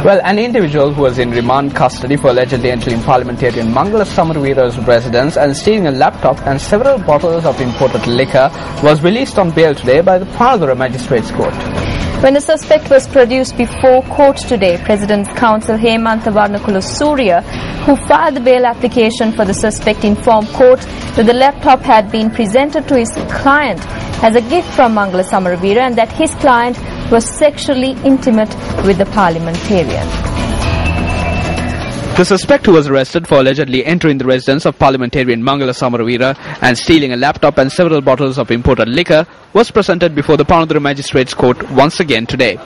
Well, an individual who was in remand custody for allegedly entering parliamentarian Mangala Samaraweera's residence and stealing a laptop and several bottles of imported liquor was released on bail today by the Panadura Magistrates Court. When the suspect was produced before court today, President's counsel Samaraweera Surya, who filed the bail application for the suspect, informed court that the laptop had been presented to his client as a gift from Mangala Samaraweera and that his client was sexually intimate with the parliamentarian. The suspect, who was arrested for allegedly entering the residence of parliamentarian Mangala Samaraweera and stealing a laptop and several bottles of imported liquor, was presented before the Panadura Magistrates Court once again today.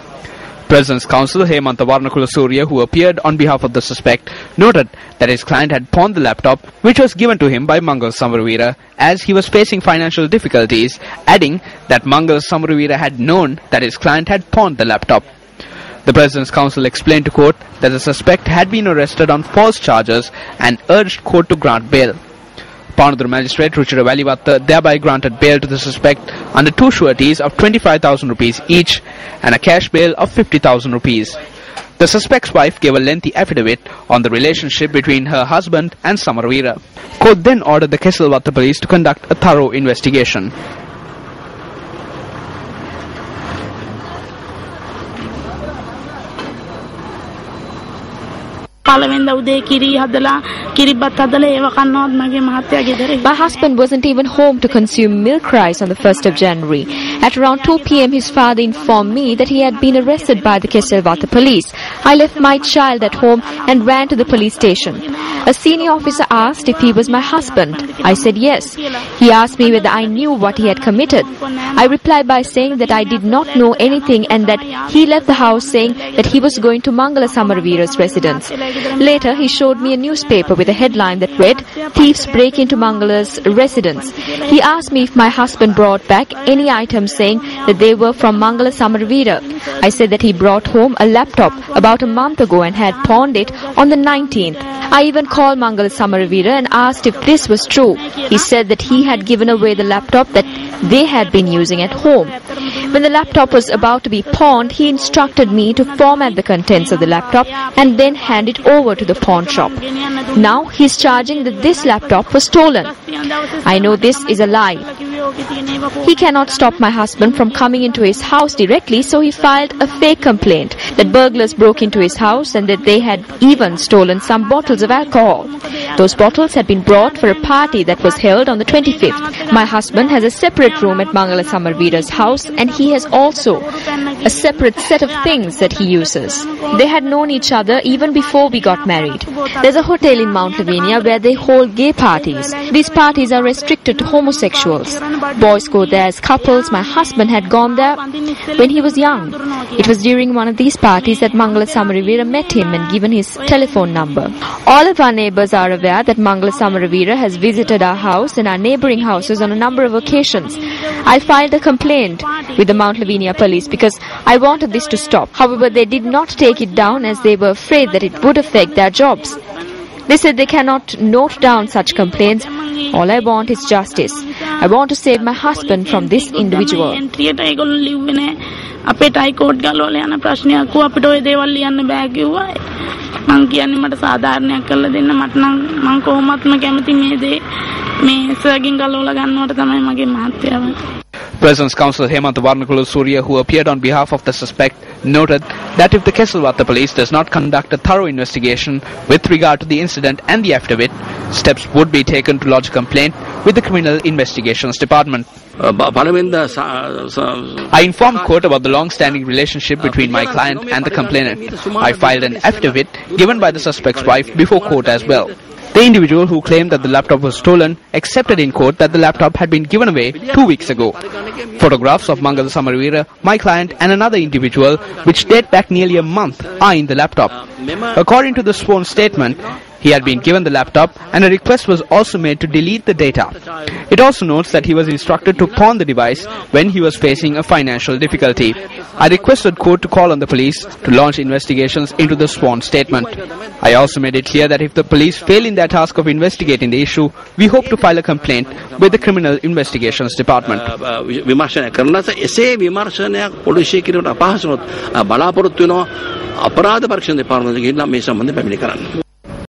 President's counsel Samaraweera Surya, who appeared on behalf of the suspect, noted that his client had pawned the laptop, which was given to him by Mangala Samaraweera as he was facing financial difficulties, adding that Mangala Samaraweera had known that his client had pawned the laptop. The President's counsel explained to court that the suspect had been arrested on false charges and urged court to grant bail. Panadura Magistrate Ruchira Valivatta thereby granted bail to the suspect under two sureties of 25,000 rupees each and a cash bail of 50,000 rupees. The suspect's wife gave a lengthy affidavit on the relationship between her husband and Samaraweera. Court then ordered the Kesselwatta police to conduct a thorough investigation. My husband wasn't even home to consume milk rice on the 1st of January. At around 2 p.m. his father informed me that he had been arrested by the Kesselwatta police. I left my child at home and ran to the police station. A senior officer asked if he was my husband. I said yes. He asked me whether I knew what he had committed. I replied by saying that I did not know anything and that he left the house saying that he was going to Mangala Samaraweera's residence. Later, he showed me a newspaper with a headline that read, "Thieves break into Mangala's residence." He asked me if my husband brought back any items saying that they were from Mangala Samaraweera. I said that he brought home a laptop about a month ago and had pawned it on the 19th. I even called Mangala Samaraweera and asked if this was true. He said that he had given away the laptop that they had been using at home. When the laptop was about to be pawned, he instructed me to format the contents of the laptop and then hand it over to the pawn shop. Now he is charging that this laptop was stolen. I know this is a lie. He cannot stop my husband from coming into his house directly, so he filed a fake complaint that burglars broke into his house and that they had even stolen some bottles of alcohol. Those bottles had been brought for a party that was held on the 25th. My husband has a separate room at Mangala Samaraweera's house and he has also a separate set of things that he uses. They had known each other even before we got married. There's a hotel in Mount Lavinia where they hold gay parties. These parties are restricted to homosexuals. Boys go there as couples. My husband had gone there when he was young. It was during one of these parties that Mangala Samaraweera met him and given his telephone number. All of our neighbors are aware that Mangala Samaraweera has visited our house and our neighboring houses on a number of occasions. I filed a complaint with the Mount Lavinia police because I wanted this to stop. However, they did not take it down as they were afraid that it would affect their jobs. They said they cannot note down such complaints. All I want is justice. I want to save my husband from this individual. President's counsel Samaraweera Surya, who appeared on behalf of the suspect, noted that if the Kesselwatta police does not conduct a thorough investigation with regard to the incident and the affidavit, steps would be taken to lodge a complaint with the Criminal Investigations Department. I informed court about the long-standing relationship between my client and the complainant. I filed an affidavit given by the suspect's wife before court as well. The individual who claimed that the laptop was stolen accepted in court that the laptop had been given away 2 weeks ago. Photographs of Mangala Samaraweera, my client and another individual, which date back nearly a month, are in the laptop. According to the sworn statement, He had been given the laptop and a request was also made to delete the data. It also notes that he was instructed to pawn the device when he was facing a financial difficulty. I requested court to call on the police to launch investigations into the sworn statement. I also made it clear that if the police fail in their task of investigating the issue, we hope to file a complaint with the Criminal Investigations Department. විමර්ශනය කරනස එසේ විමර්ශනයක් පොලිසිය කිරීමට අපහසු වුණොත් බලාපොරොත්තු වෙනවා අපරාධ පරීක්ෂණ දෙපාර්තමේන්තුවට ගිහිල්ලා මේ සම්බන්ධයෙන් පැමිණිලි කරන්න.